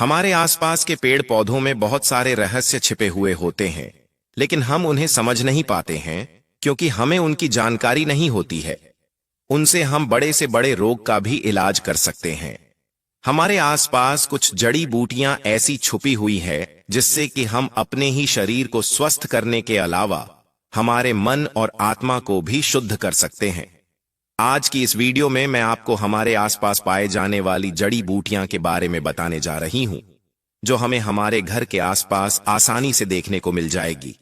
हमारे आसपास के पेड़ पौधों में बहुत सारे रहस्य छिपे हुए होते हैं, लेकिन हम उन्हें समझ नहीं पाते हैं क्योंकि हमें उनकी जानकारी नहीं होती है। उनसे हम बड़े से बड़े रोग का भी इलाज कर सकते हैं। हमारे आसपास कुछ जड़ी बूटियां ऐसी छुपी हुई है जिससे कि हम अपने ही शरीर को स्वस्थ करने के अलावा हमारे मन और आत्मा को भी शुद्ध कर सकते हैं। आज की इस वीडियो में मैं आपको हमारे आसपास पाए जाने वाली जड़ी बूटियां के बारे में बताने जा रही हूं, जो हमें हमारे घर के आसपास आसानी से देखने को मिल जाएगी।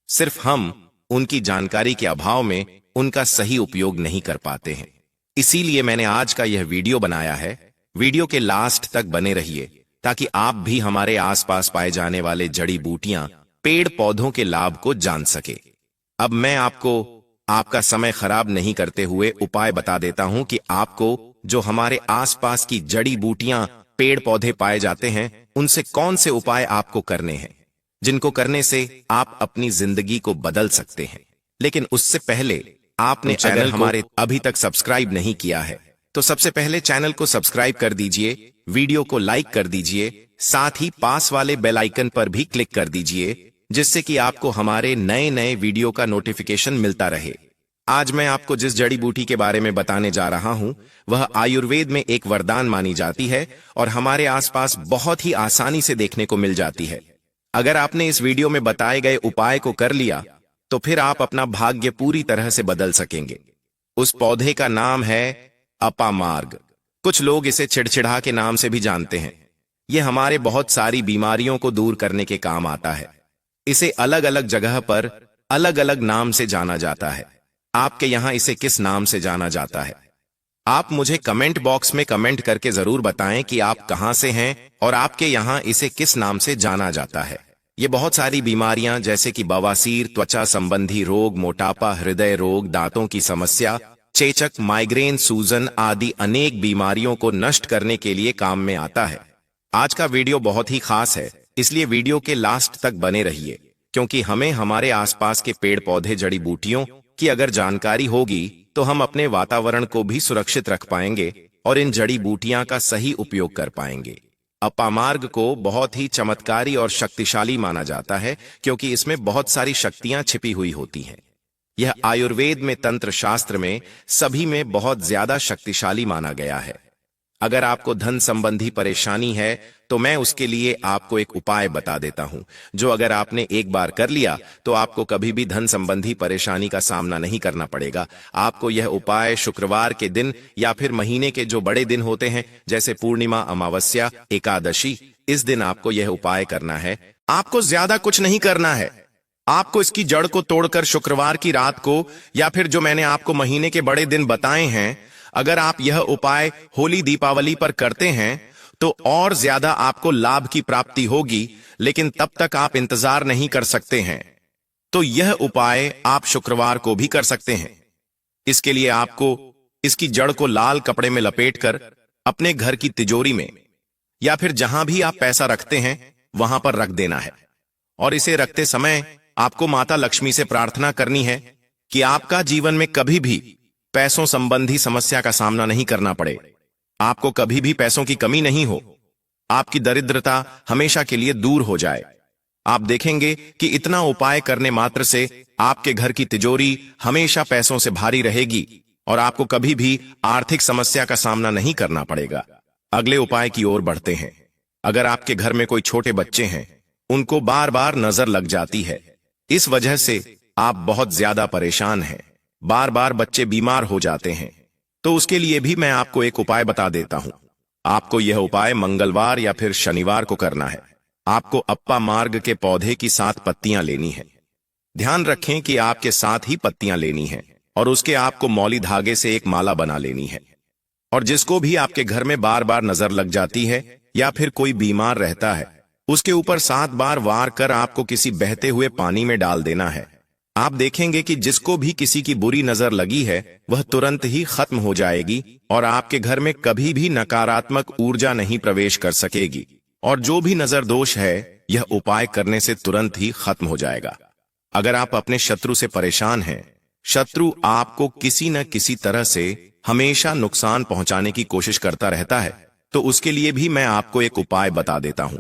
सिर्फ हम उनकी जानकारी के अभाव में उनका सही उपयोग नहीं कर पाते हैं। इसीलिए मैंने आज का यह वीडियो बनाया है। वीडियो के लास्ट तक बने रहिए ताकि आप भी हमारे आसपास पाए जाने वाले जड़ी बूटियां, पेड़ पौधों के लाभ को जान सके। अब मैं आपको आपका समय खराब नहीं करते हुए उपाय बता देता हूं कि आपको जो हमारे आसपास की जड़ी बूटियां, पेड़ पौधे पाए जाते हैं, उनसे कौन से उपाय आपको करने हैं, जिनको करने से आप अपनी जिंदगी को बदल सकते हैं। लेकिन उससे पहले आपने चैनल हमारे अभी तक सब्सक्राइब नहीं किया है तो सबसे पहले चैनल को सब्सक्राइब कर दीजिए, वीडियो को लाइक कर दीजिए, साथ ही पास वाले बेल आइकन पर भी क्लिक कर दीजिए, जिससे कि आपको हमारे नए नए वीडियो का नोटिफिकेशन मिलता रहे। आज मैं आपको जिस जड़ी बूटी के बारे में बताने जा रहा हूं, वह आयुर्वेद में एक वरदान मानी जाती है और हमारे आसपास बहुत ही आसानी से देखने को मिल जाती है। अगर आपने इस वीडियो में बताए गए उपाय को कर लिया तो फिर आप अपना भाग्य पूरी तरह से बदल सकेंगे। उस पौधे का नाम है अपामार्ग। कुछ लोग इसे चिड़चिड़ा के नाम से भी जानते हैं। यह हमारे बहुत सारी बीमारियों को दूर करने के काम आता है। इसे अलग अलग जगह पर अलग अलग नाम से जाना जाता है। आपके यहां इसे किस नाम से जाना जाता है? आप मुझे कमेंट बॉक्स में कमेंट करके जरूर बताएं कि आप कहां से हैं और आपके यहां इसे किस नाम से जाना जाता है। ये बहुत सारी बीमारियां जैसे कि बवासीर, त्वचा संबंधी रोग, मोटापा, हृदय रोग, दांतों की समस्या, चेचक, माइग्रेन, सूजन आदि अनेक बीमारियों को नष्ट करने के लिए काम में आता है। आज का वीडियो बहुत ही खास है, इसलिए वीडियो के लास्ट तक बने रहिए, क्योंकि हमें हमारे आसपास के पेड़ पौधे, जड़ी बूटियों की अगर जानकारी होगी तो हम अपने वातावरण को भी सुरक्षित रख पाएंगे और इन जड़ी बूटियां का सही उपयोग कर पाएंगे। अपामार्ग को बहुत ही चमत्कारी और शक्तिशाली माना जाता है क्योंकि इसमें बहुत सारी शक्तियां छिपी हुई होती हैं। यह आयुर्वेद में, तंत्र शास्त्र में, सभी में बहुत ज्यादा शक्तिशाली माना गया है। अगर आपको धन संबंधी परेशानी है तो मैं उसके लिए आपको एक उपाय बता देता हूं, जो अगर आपने एक बार कर लिया तो आपको कभी भी धन संबंधी परेशानी का सामना नहीं करना पड़ेगा। आपको यह उपाय शुक्रवार के दिन या फिर महीने के जो बड़े दिन होते हैं जैसे पूर्णिमा, अमावस्या, एकादशी, इस दिन आपको यह उपाय करना है। आपको ज्यादा कुछ नहीं करना है। आपको इसकी जड़ को तोड़कर शुक्रवार की रात को या फिर जो मैंने आपको महीने के बड़े दिन बताए हैं, अगर आप यह उपाय होली, दीपावली पर करते हैं तो और ज्यादा आपको लाभ की प्राप्ति होगी, लेकिन तब तक आप इंतजार नहीं कर सकते हैं। तो यह उपाय आप शुक्रवार को भी कर सकते हैं। इसके लिए आपको इसकी जड़ को लाल कपड़े में लपेटकर अपने घर की तिजोरी में या फिर जहां भी आप पैसा रखते हैं वहां पर रख देना है। और इसे रखते समय आपको माता लक्ष्मी से प्रार्थना करनी है कि आपका जीवन में कभी भी पैसों संबंधी समस्या का सामना नहीं करना पड़े, आपको कभी भी पैसों की कमी नहीं हो, आपकी दरिद्रता हमेशा के लिए दूर हो जाए। आप देखेंगे कि इतना उपाय करने मात्र से आपके घर की तिजोरी हमेशा पैसों से भारी रहेगी और आपको कभी भी आर्थिक समस्या का सामना नहीं करना पड़ेगा। अगले उपाय की ओर बढ़ते हैं। अगर आपके घर में कोई छोटे बच्चे हैं, उनको बार बार नजर लग जाती है, इस वजह से आप बहुत ज्यादा परेशान हैं, बार बार बच्चे बीमार हो जाते हैं, तो उसके लिए भी मैं आपको एक उपाय बता देता हूं। आपको यह उपाय मंगलवार या फिर शनिवार को करना है। आपको अपामार्ग के पौधे की 7 पत्तियां लेनी है। ध्यान रखें कि आपके 7 ही पत्तियां लेनी है और उसके आपको मौली धागे से एक माला बना लेनी है। और जिसको भी आपके घर में बार बार नजर लग जाती है या फिर कोई बीमार रहता है, उसके ऊपर 7 बार वार कर आपको किसी बहते हुए पानी में डाल देना है। आप देखेंगे कि जिसको भी किसी की बुरी नजर लगी है वह तुरंत ही खत्म हो जाएगी और आपके घर में कभी भी नकारात्मक ऊर्जा नहीं प्रवेश कर सकेगी। और जो भी नजर दोष है यह उपाय करने से तुरंत ही खत्म हो जाएगा। अगर आप अपने शत्रु से परेशान हैं, शत्रु आपको किसी न किसी तरह से हमेशा नुकसान पहुंचाने की कोशिश करता रहता है, तो उसके लिए भी मैं आपको एक उपाय बता देता हूं।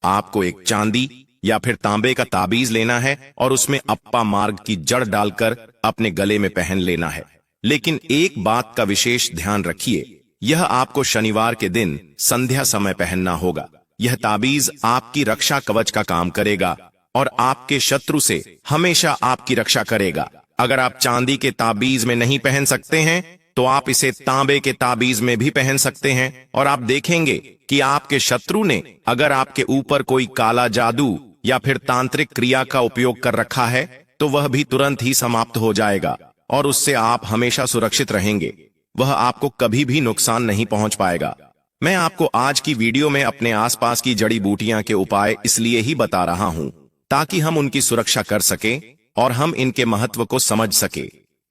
आपको एक चांदी या फिर तांबे का ताबीज लेना है और उसमें अप्पा मार्ग की जड़ डालकर अपने गले में पहन लेना है। लेकिन एक बात का विशेष ध्यान रखिए, यह आपको शनिवार के दिन संध्या समय पहनना होगा। यह ताबीज आपकी रक्षा कवच का काम करेगा और आपके शत्रु से हमेशा आपकी रक्षा करेगा। अगर आप चांदी के ताबीज में नहीं पहन सकते हैं तो आप इसे तांबे के ताबीज में भी पहन सकते हैं और आप देखेंगे कि आपके शत्रु ने अगर आपके ऊपर कोई काला जादू या फिर तांत्रिक क्रिया का उपयोग कर रखा है तो वह भी तुरंत ही समाप्त हो जाएगा और उससे आप हमेशा सुरक्षित रहेंगे। वह आपको कभी भी नुकसान नहीं पहुंच पाएगा। मैं आपको आज की वीडियो में अपने आसपास की जड़ी बूटियां के उपाय इसलिए ही बता रहा हूं ताकि हम उनकी सुरक्षा कर सके और हम इनके महत्व को समझ सके,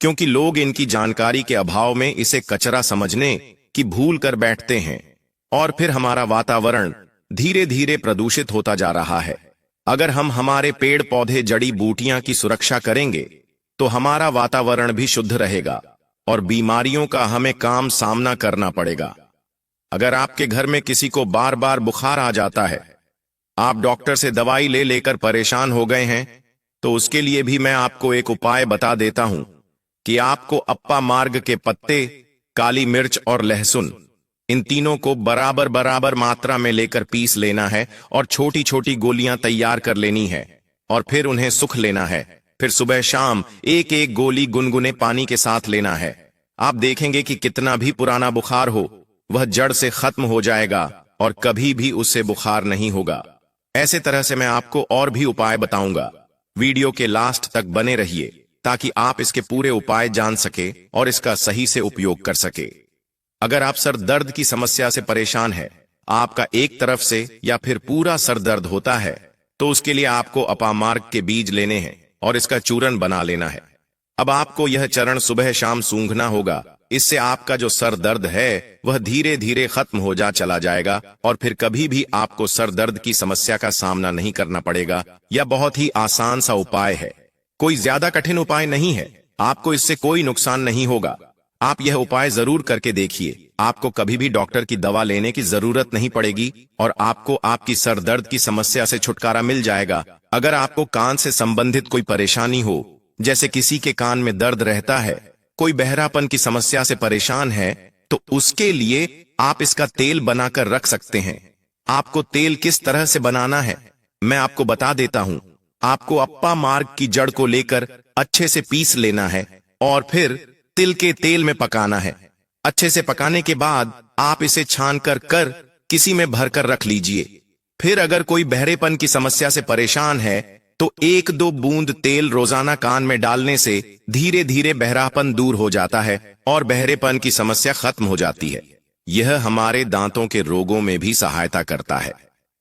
क्योंकि लोग इनकी जानकारी के अभाव में इसे कचरा समझने की भूल कर बैठते हैं और फिर हमारा वातावरण धीरे धीरे प्रदूषित होता जा रहा है। अगर हम हमारे पेड़ पौधे जड़ी बूटियां की सुरक्षा करेंगे तो हमारा वातावरण भी शुद्ध रहेगा और बीमारियों का हमें काम सामना करना पड़ेगा। अगर आपके घर में किसी को बार बार बुखार आ जाता है, आप डॉक्टर से दवाई ले लेकर परेशान हो गए हैं, तो उसके लिए भी मैं आपको एक उपाय बता देता हूं कि आपको अप्पा मार्ग के पत्ते, काली मिर्च और लहसुन, इन तीनों को बराबर बराबर मात्रा में लेकर पीस लेना है और छोटी छोटी गोलियां तैयार कर लेनी है और फिर उन्हें सुख लेना है। फिर सुबह शाम एक एक गोली गुनगुने पानी के साथ लेना है। आप देखेंगे कि कितना भी पुराना बुखार हो वह जड़ से खत्म हो जाएगा और कभी भी उससे बुखार नहीं होगा। ऐसे तरह से मैं आपको और भी उपाय बताऊंगा। वीडियो के लास्ट तक बने रहिए ताकि आप इसके पूरे उपाय जान सके और इसका सही से उपयोग कर सके। अगर आप सर दर्द की समस्या से परेशान है, आपका एक तरफ से या फिर पूरा सर दर्द होता है, तो उसके लिए आपको अप्पा मार्ग के बीज लेने हैं और इसका चूर्ण बना लेना है। अब आपको यह चरण सुबह शाम सूंघना होगा। इससे आपका जो सर दर्द है वह धीरे धीरे खत्म हो चला जाएगा और फिर कभी भी आपको सर दर्द की समस्या का सामना नहीं करना पड़ेगा। यह बहुत ही आसान सा उपाय है, कोई ज्यादा कठिन उपाय नहीं है। आपको इससे कोई नुकसान नहीं होगा। आप यह उपाय जरूर करके देखिए। आपको कभी भी डॉक्टर की दवा लेने की जरूरत नहीं पड़ेगी और आपको आपकी सर दर्द की समस्या से छुटकारा मिल जाएगा। अगर आपको कान से संबंधित कोई परेशानी हो, जैसे किसी के कान में दर्द रहता है, कोई बहरापन की समस्या से परेशान है, तो उसके लिए आप इसका तेल बनाकर रख सकते हैं। आपको तेल किस तरह से बनाना है मैं आपको बता देता हूं। आपको अप्पा मार्ग की जड़ को लेकर अच्छे से पीस लेना है और फिर तिल के तेल में पकाना है। अच्छे से पकाने के बाद आप इसे छान कर किसी में भरकर रख लीजिए। फिर अगर कोई बहरेपन की समस्या से परेशान है तो 1-2 बूंद तेल रोजाना कान में डालने से धीरे धीरे बहरापन दूर हो जाता है और बहरेपन की समस्या खत्म हो जाती है। यह हमारे दांतों के रोगों में भी सहायता करता है।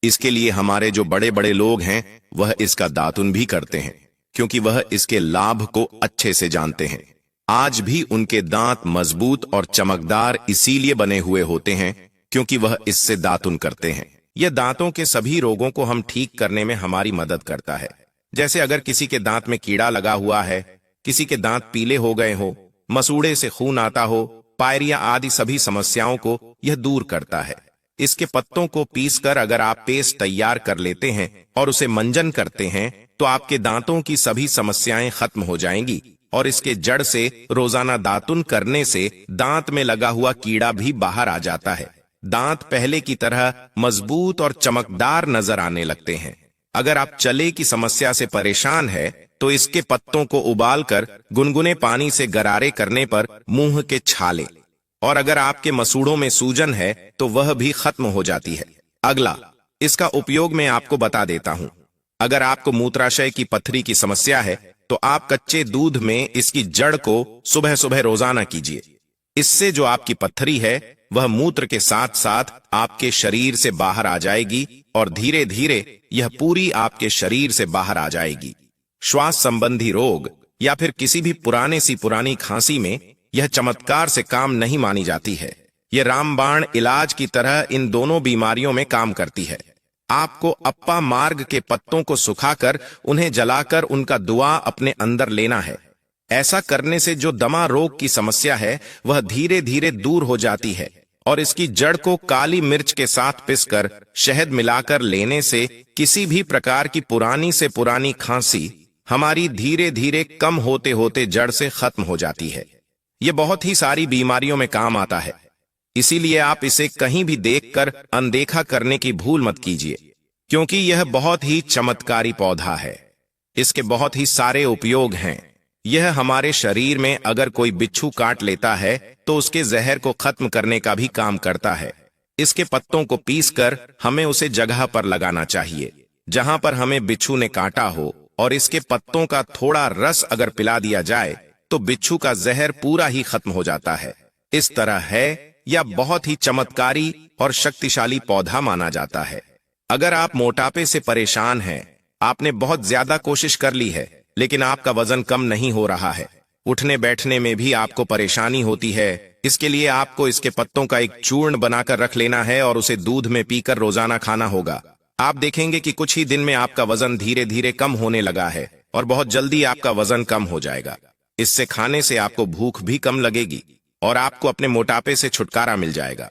इसके लिए हमारे जो बड़े बड़े लोग हैं वह इसका दातुन भी करते हैं, क्योंकि वह इसके लाभ को अच्छे से जानते हैं। आज भी उनके दांत मजबूत और चमकदार इसीलिए बने हुए होते हैं क्योंकि वह इससे दातुन करते हैं। यह दांतों के सभी रोगों को हम ठीक करने में हमारी मदद करता है। जैसे अगर किसी के दांत में कीड़ा लगा हुआ है, किसी के दांत पीले हो गए हो, मसूड़े से खून आता हो, पायरिया आदि सभी समस्याओं को यह दूर करता है। इसके पत्तों को पीसकर अगर आप पेस्ट तैयार कर लेते हैं और उसे मंजन करते हैं तो आपके दांतों की सभी समस्याएं खत्म हो जाएंगी और इसके जड़ से रोजाना दातुन करने से दांत में लगा हुआ कीड़ा भी बाहर आ जाता है। दांत पहले की तरह मजबूत और चमकदार नजर आने लगते हैं। अगर आप चले की समस्या से परेशान है तो इसके पत्तों को उबालकर गुनगुने पानी से गरारे करने पर मुंह के छाले, और अगर आपके मसूड़ों में सूजन है तो वह भी खत्म हो जाती है। अगला, इसका उपयोग मैं आपको बता देता हूं। अगर आपको मूत्राशय की पथरी की समस्या है तो आप कच्चे दूध में इसकी जड़ को सुबह सुबह रोजाना कीजिए। इससे जो आपकी पथरी है वह मूत्र के साथ साथ आपके शरीर से बाहर आ जाएगी और धीरे धीरे यह पूरी आपके शरीर से बाहर आ जाएगी। श्वास संबंधी रोग या फिर किसी भी पुरानी खांसी में यह चमत्कार से काम नहीं मानी जाती है। यह रामबाण इलाज की तरह इन दोनों बीमारियों में काम करती है। आपको अप्पा मार्ग के पत्तों को सुखाकर उन्हें जलाकर उनका दुआ अपने अंदर लेना है। ऐसा करने से जो दमा रोग की समस्या है वह धीरे धीरे दूर हो जाती है और इसकी जड़ को काली मिर्च के साथ पिसकर शहद मिलाकर लेने से किसी भी प्रकार की पुरानी से पुरानी खांसी हमारी धीरे धीरे कम होते होते जड़ से खत्म हो जाती है। यह बहुत ही सारी बीमारियों में काम आता है, इसीलिए आप इसे कहीं भी देखकर अनदेखा करने की भूल मत कीजिए, क्योंकि यह बहुत ही चमत्कारी पौधा है। इसके बहुत ही सारे उपयोग हैं। यह हमारे शरीर में अगर कोई बिच्छू काट लेता है तो उसके जहर को खत्म करने का भी काम करता है। इसके पत्तों को पीसकर हमें उसे जगह पर लगाना चाहिए जहां पर हमें बिच्छू ने काटा हो, और इसके पत्तों का थोड़ा रस अगर पिला दिया जाए तो बिच्छू का जहर पूरा ही खत्म हो जाता है। इस तरह है यह बहुत ही चमत्कारी और शक्तिशाली पौधा माना जाता है। अगर आप मोटापे से परेशान हैं, आपने बहुत ज्यादा कोशिश कर ली है लेकिन आपका वजन कम नहीं हो रहा है, उठने बैठने में भी आपको परेशानी होती है, इसके लिए आपको इसके पत्तों का एक चूर्ण बनाकर रख लेना है और उसे दूध में पीकर रोजाना खाना होगा। आप देखेंगे कि कुछ ही दिन में आपका वजन धीरे धीरे कम होने लगा है और बहुत जल्दी आपका वजन कम हो जाएगा। इससे खाने से आपको भूख भी कम लगेगी और आपको अपने मोटापे से छुटकारा मिल जाएगा।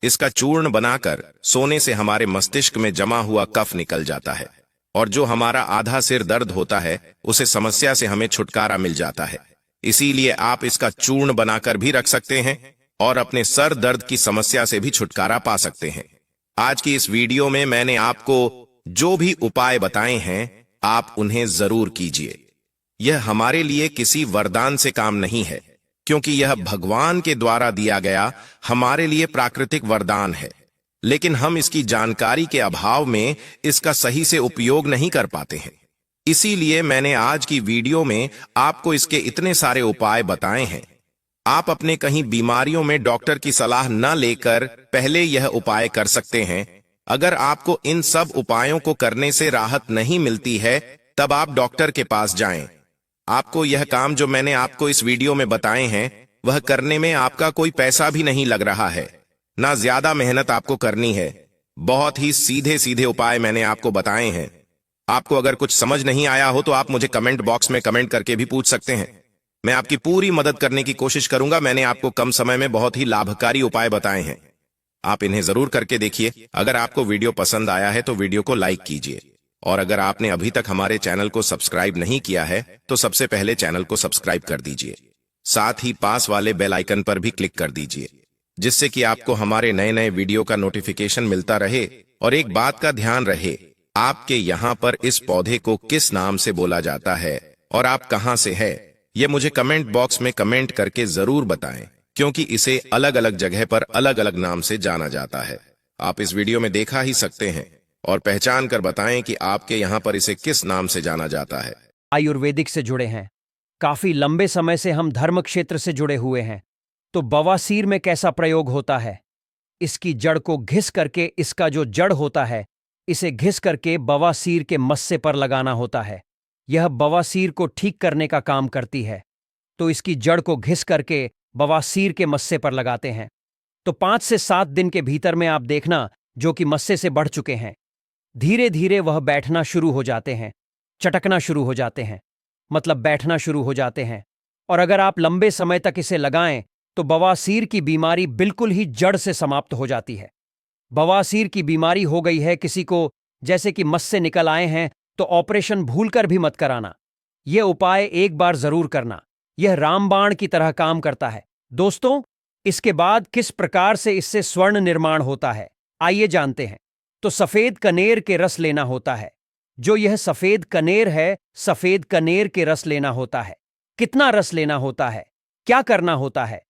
इसका चूर्ण बनाकर सोने से हमारे मस्तिष्क में जमा हुआ कफ निकल जाता है और जो हमारा आधा सिर दर्द होता है उसे समस्या से हमें छुटकारा मिल जाता है। इसीलिए आप इसका चूर्ण बनाकर भी रख सकते हैं और अपने सर दर्द की समस्या से भी छुटकारा पा सकते हैं। आज की इस वीडियो में मैंने आपको जो भी उपाय बताए हैं आप उन्हें जरूर कीजिए। यह हमारे लिए किसी वरदान से काम नहीं है, क्योंकि यह भगवान के द्वारा दिया गया हमारे लिए प्राकृतिक वरदान है, लेकिन हम इसकी जानकारी के अभाव में इसका सही से उपयोग नहीं कर पाते हैं। इसीलिए मैंने आज की वीडियो में आपको इसके इतने सारे उपाय बताए हैं। आप अपने कहीं बीमारियों में डॉक्टर की सलाह न लेकर पहले यह उपाय कर सकते हैं। अगर आपको इन सब उपायों को करने से राहत नहीं मिलती है तब आप डॉक्टर के पास जाएं। आपको यह काम जो मैंने आपको इस वीडियो में बताए हैं वह करने में आपका कोई पैसा भी नहीं लग रहा है, ना ज्यादा मेहनत आपको करनी है। बहुत ही सीधे सीधे उपाय मैंने आपको बताए हैं। आपको अगर कुछ समझ नहीं आया हो तो आप मुझे कमेंट बॉक्स में कमेंट करके भी पूछ सकते हैं। मैं आपकी पूरी मदद करने की कोशिश करूंगा। मैंने आपको कम समय में बहुत ही लाभकारी उपाय बताए हैं, आप इन्हें जरूर करके देखिए। अगर आपको वीडियो पसंद आया है तो वीडियो को लाइक कीजिए, और अगर आपने अभी तक हमारे चैनल को सब्सक्राइब नहीं किया है तो सबसे पहले चैनल को सब्सक्राइब कर दीजिए। साथ ही पास वाले बेल आइकन पर भी क्लिक कर दीजिए, जिससे कि आपको हमारे नए नए वीडियो का नोटिफिकेशन मिलता रहे। और एक बात का ध्यान रहे, आपके यहाँ पर इस पौधे को किस नाम से बोला जाता है और आप कहाँ से है, ये मुझे कमेंट बॉक्स में कमेंट करके जरूर बताएं, क्योंकि इसे अलग अलग जगह पर अलग अलग नाम से जाना जाता है। आप इस वीडियो में देखा ही सकते हैं और पहचान कर बताएं कि आपके यहाँ पर इसे किस नाम से जाना जाता है। आयुर्वेदिक से जुड़े हैं, काफी लंबे समय से हम धर्म क्षेत्र से जुड़े हुए हैं, तो बवासीर में कैसा प्रयोग होता है? इसकी जड़ को घिस करके, इसका जो जड़ होता है इसे घिस करके बवासीर के मस्से पर लगाना होता है। यह बवासीर को ठीक करने का काम करती है। तो इसकी जड़ को घिस करके बवासीर के मस्से पर लगाते हैं तो 5 से 7 दिन के भीतर में आप देखना जो कि मस्से से बढ़ चुके हैं, धीरे धीरे वह बैठना शुरू हो जाते हैं, चटकना शुरू हो जाते हैं, मतलब बैठना शुरू हो जाते हैं। और अगर आप लंबे समय तक इसे लगाएं तो बवासीर की बीमारी बिल्कुल ही जड़ से समाप्त हो जाती है। बवासीर की बीमारी हो गई है किसी को, जैसे कि मस्से निकल आए हैं, तो ऑपरेशन भूलकर भी मत कराना। यह उपाय एक बार जरूर करना, यह रामबाण की तरह काम करता है। दोस्तों, इसके बाद किस प्रकार से इससे स्वर्ण निर्माण होता है आइए जानते हैं। तो सफेद कनेर के रस लेना होता है। जो यह सफेद कनेर है, सफेद कनेर के रस लेना होता है। कितना रस लेना होता है, क्या करना होता है,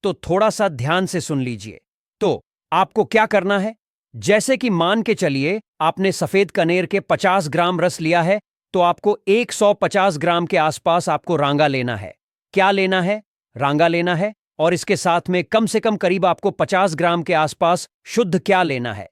तो थोड़ा सा ध्यान से सुन लीजिए। तो आपको क्या करना है, जैसे कि मान के चलिए आपने सफेद कनेर के 50 ग्राम रस लिया है, तो आपको 150 ग्राम के आसपास आपको रांगा लेना है। क्या लेना है? रांगा लेना है। और इसके साथ में कम से कम करीब आपको 50 ग्राम के आसपास शुद्ध क्या लेना है?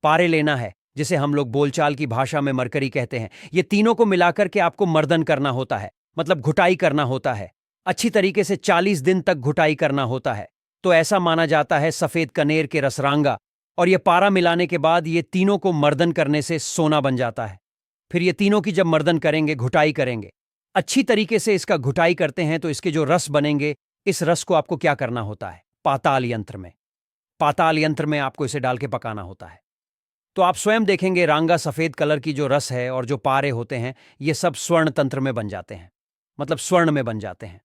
पारे लेना है, जिसे हम लोग बोलचाल की भाषा में मरकरी कहते हैं। ये तीनों को मिलाकर के आपको मर्दन करना होता है, मतलब घुटाई करना होता है। अच्छी तरीके से 40 दिन तक घुटाई करना होता है। तो ऐसा माना जाता है सफेद कनेर के रसरांगा और ये पारा मिलाने के बाद ये तीनों को मर्दन करने से सोना बन जाता है। फिर ये तीनों की जब मर्दन करेंगे, घुटाई करेंगे, अच्छी तरीके से इसका घुटाई करते हैं तो इसके जो रस बनेंगे, इस रस को आपको क्या करना होता है? पाताल यंत्र में पाताल यंत्र में आपको इसे डाल के पकाना होता है। तो आप स्वयं देखेंगे रांगा सफेद कलर की जो रस है और जो पारे होते हैं ये सब स्वर्ण तंत्र में बन जाते हैं, मतलब स्वर्ण में बन जाते हैं,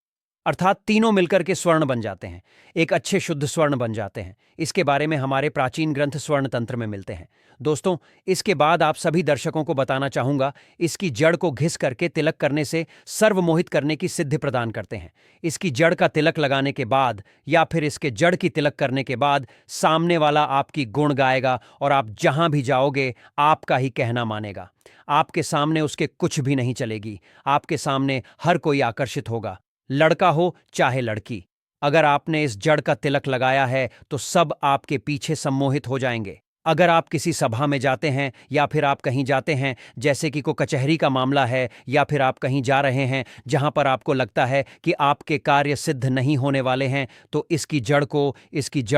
अर्थात तीनों मिलकर के स्वर्ण बन जाते हैं, एक अच्छे शुद्ध स्वर्ण बन जाते हैं। इसके बारे में हमारे प्राचीन ग्रंथ स्वर्ण तंत्र में मिलते हैं। दोस्तों, इसके बाद आप सभी दर्शकों को बताना चाहूंगा, इसकी जड़ को घिस करके तिलक करने से सर्वमोहित करने की सिद्धि प्रदान करते हैं। इसकी जड़ का तिलक लगाने के बाद या फिर इसके जड़ की तिलक करने के बाद सामने वाला आपकी गुण गाएगा और आप जहां भी जाओगे आपका ही कहना मानेगा। आपके सामने उसके कुछ भी नहीं चलेगी, आपके सामने हर कोई आकर्षित होगा, लड़का हो चाहे लड़की। अगर आपने इस जड़ का तिलक लगाया है तो सब आपके पीछे सम्मोहित हो जाएंगे। अगर आप किसी सभा में जाते हैं या फिर आप कहीं जाते हैं, जैसे कि कोई कचहरी का मामला है, या फिर आप कहीं जा रहे हैं जहां पर आपको लगता है कि आपके कार्य सिद्ध नहीं होने वाले हैं, तो इसकी जड़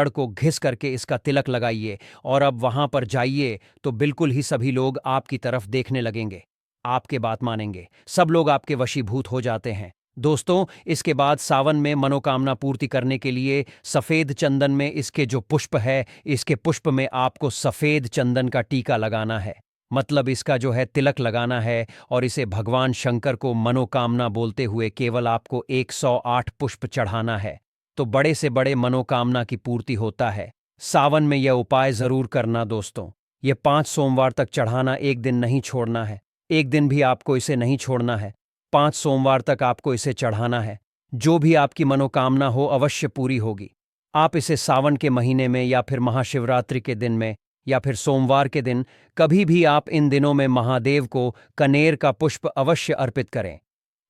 को घिस करके इसका तिलक लगाइए और अब वहां पर जाइए तो बिल्कुल ही सभी लोग आपकी तरफ देखने लगेंगे, आपके बात मानेंगे, सब लोग आपके वशीभूत हो जाते हैं। दोस्तों, इसके बाद सावन में मनोकामना पूर्ति करने के लिए सफेद चंदन में इसके जो पुष्प है, इसके पुष्प में आपको सफेद चंदन का टीका लगाना है, मतलब इसका जो है तिलक लगाना है, और इसे भगवान शंकर को मनोकामना बोलते हुए केवल आपको 108 पुष्प चढ़ाना है, तो बड़े से बड़े मनोकामना की पूर्ति होता है। सावन में यह उपाय जरूर करना दोस्तों। ये 5 सोमवार तक चढ़ाना, एक दिन नहीं छोड़ना है, एक दिन भी आपको इसे नहीं छोड़ना है, 5 सोमवार तक आपको इसे चढ़ाना है। जो भी आपकी मनोकामना हो अवश्य पूरी होगी। आप इसे सावन के महीने में या फिर महाशिवरात्रि के दिन में या फिर सोमवार के दिन, कभी भी आप इन दिनों में महादेव को कनेर का पुष्प अवश्य अर्पित करें।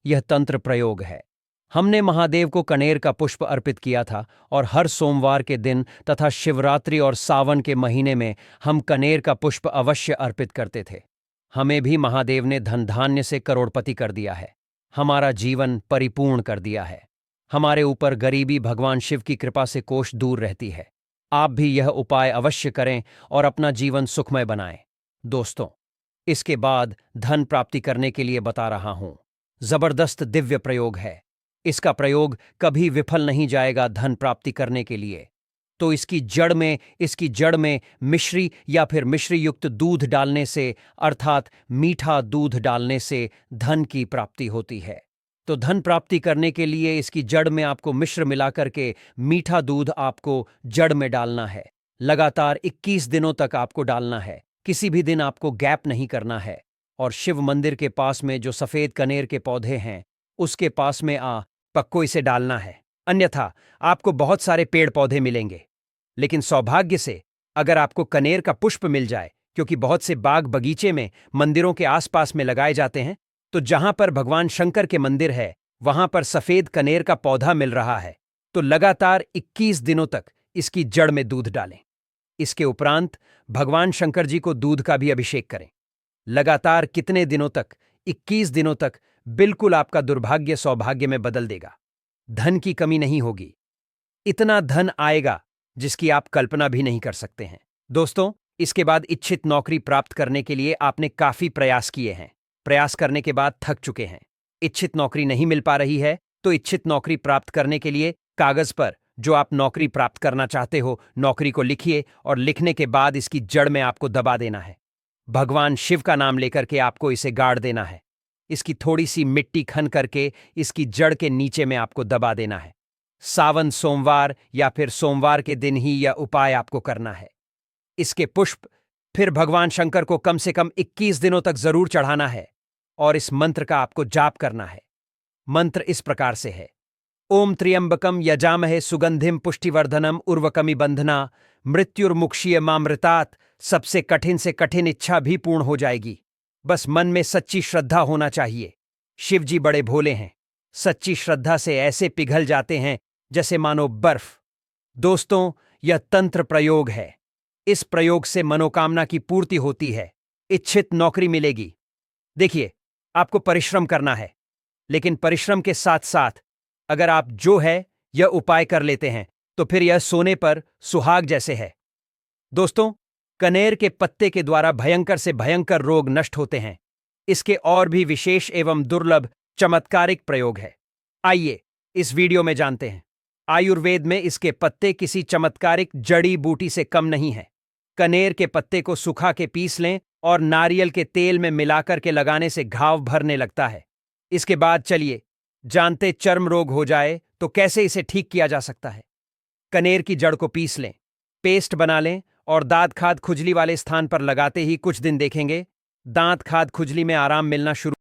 यह तंत्र प्रयोग है। हमने महादेव को कनेर का पुष्प अर्पित किया था और हर सोमवार के दिन तथा शिवरात्रि और सावन के महीने में हम कनेर का पुष्प अवश्य अर्पित करते थे। हमें भी महादेव ने धन धान्य से करोड़पति कर दिया है, हमारा जीवन परिपूर्ण कर दिया है। हमारे ऊपर गरीबी भगवान शिव की कृपा से कोष दूर रहती है। आप भी यह उपाय अवश्य करें और अपना जीवन सुखमय बनाएं। दोस्तों, इसके बाद धन प्राप्ति करने के लिए बता रहा हूं, जबरदस्त दिव्य प्रयोग है। इसका प्रयोग कभी विफल नहीं जाएगा धन प्राप्ति करने के लिए। तो इसकी जड़ में मिश्री या फिर मिश्री युक्त दूध डालने से, अर्थात मीठा दूध डालने से धन की प्राप्ति होती है। तो धन प्राप्ति करने के लिए इसकी जड़ में आपको मिश्र मिलाकर के मीठा दूध आपको जड़ में डालना है। लगातार 21 दिनों तक आपको डालना है, किसी भी दिन आपको गैप नहीं करना है। और शिव मंदिर के पास में जो सफेद कनेर के पौधे हैं उसके पास में पक्को इसे डालना है, अन्यथा आपको बहुत सारे पेड़ पौधे मिलेंगे, लेकिन सौभाग्य से अगर आपको कनेर का पुष्प मिल जाए, क्योंकि बहुत से बाग बगीचे में मंदिरों के आसपास में लगाए जाते हैं, तो जहां पर भगवान शंकर के मंदिर है वहां पर सफेद कनेर का पौधा मिल रहा है, तो लगातार 21 दिनों तक इसकी जड़ में दूध डालें। इसके उपरांत भगवान शंकर जी को दूध का भी अभिषेक करें। लगातार कितने दिनों तक? 21 दिनों तक। बिल्कुल आपका दुर्भाग्य सौभाग्य में बदल देगा। धन की कमी नहीं होगी, इतना धन आएगा जिसकी आप कल्पना भी नहीं कर सकते हैं। दोस्तों, इसके बाद इच्छित नौकरी प्राप्त करने के लिए आपने काफी प्रयास किए हैं, प्रयास करने के बाद थक चुके हैं, इच्छित नौकरी नहीं मिल पा रही है, तो इच्छित नौकरी प्राप्त करने के लिए कागज पर जो आप नौकरी प्राप्त करना चाहते हो नौकरी को लिखिए और लिखने के बाद इसकी जड़ में आपको दबा देना है। भगवान शिव का नाम लेकर के आपको इसे गाड़ देना है। इसकी थोड़ी सी मिट्टी खन करके इसकी जड़ के नीचे में आपको दबा देना है। सावन सोमवार या फिर सोमवार के दिन ही यह उपाय आपको करना है। इसके पुष्प फिर भगवान शंकर को कम से कम 21 दिनों तक जरूर चढ़ाना है और इस मंत्र का आपको जाप करना है। मंत्र इस प्रकार से है: ओम त्र्यंबकम यजामहे सुगंधिम पुष्टिवर्धनम उर्वकमी बंधना मृत्युर्मुक्षीय मामृतात्। सबसे कठिन से कठिन इच्छा भी पूर्ण हो जाएगी, बस मन में सच्ची श्रद्धा होना चाहिए। शिव जी बड़े भोले हैं, सच्ची श्रद्धा से ऐसे पिघल जाते हैं जैसे मानो बर्फ। दोस्तों, यह तंत्र प्रयोग है। इस प्रयोग से मनोकामना की पूर्ति होती है, इच्छित नौकरी मिलेगी। देखिए, आपको परिश्रम करना है, लेकिन परिश्रम के साथ साथ अगर आप जो है यह उपाय कर लेते हैं तो फिर यह सोने पर सुहाग जैसे है। दोस्तों, कनेर के पत्ते के द्वारा भयंकर से भयंकर रोग नष्ट होते हैं। इसके और भी विशेष एवं दुर्लभ चमत्कारिक प्रयोग है। आइए इस वीडियो में जानते हैं। आयुर्वेद में इसके पत्ते किसी चमत्कारिक जड़ी बूटी से कम नहीं है। कनेर के पत्ते को सुखा के पीस लें और नारियल के तेल में मिलाकर के लगाने से घाव भरने लगता है। इसके बाद चलिए जानते चर्म रोग हो जाए तो कैसे इसे ठीक किया जा सकता है। कनेर की जड़ को पीस लें, पेस्ट बना लें और दांत खाद खुजली वाले स्थान पर लगाते ही कुछ दिन देखेंगे दांत खाद खुजली में आराम मिलना शुरू